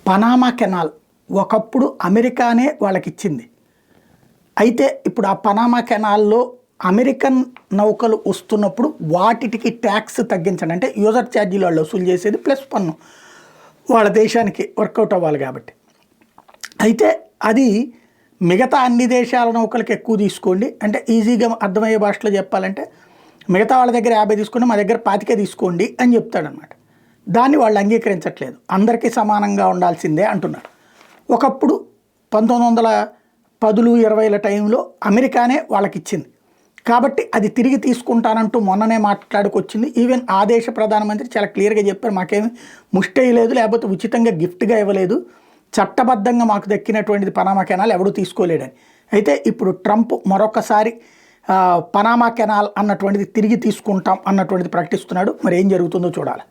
Panama canal ఒకప్పుడు అమెరికానే వాళ్ళకిచ్చింది. అయితే ఇప్పుడు ఆ పనామా కెనాల్లో అమెరికన్ నౌకలు వస్తున్నప్పుడు వాటికి ట్యాక్స్ తగ్గించండి అంటే యూజర్ ఛార్జీలు వాళ్ళు వసూలు చేసేది ప్లస్ పన్ను వాళ్ళ దేశానికి వర్కౌట్ అవ్వాలి కాబట్టి. అయితే అది మిగతా అన్ని దేశాల నౌకలకు ఎక్కువ తీసుకోండి అంటే ఈజీగా అర్థమయ్యే భాషలో చెప్పాలంటే మిగతా వాళ్ళ దగ్గర 50 తీసుకోండి మా దగ్గర 25 తీసుకోండి అని చెప్తాడనమాట. దాన్ని వాళ్ళు అంగీకరించట్లేదు. అందరికీ సమానంగా ఉండాల్సిందే అంటున్నారు. ఒకప్పుడు 1910లు 20ల టైంలో అమెరికానే వాళ్ళకి ఇచ్చింది కాబట్టి అది తిరిగి తీసుకుంటానంటూ మొన్ననే మాట్లాడుకొచ్చింది. ఈవెన్ ఆ దేశ ప్రధానమంత్రి చాలా క్లియర్గా చెప్పారు, మాకేమి ముష్టేయలేదు లేకపోతే ఉచితంగా గిఫ్ట్గా ఇవ్వలేదు, చట్టబద్ధంగా మాకు దక్కినటువంటిది పనామా కెనాల్ ఎవడూ తీసుకోలేడని. అయితే ఇప్పుడు ట్రంప్ మరొకసారి పనామా కెనాల్ అన్నటువంటిది తిరిగి తీసుకుంటాం అన్నటువంటిది ప్రకటిస్తున్నాడు. మరి ఏం జరుగుతుందో చూడాలి.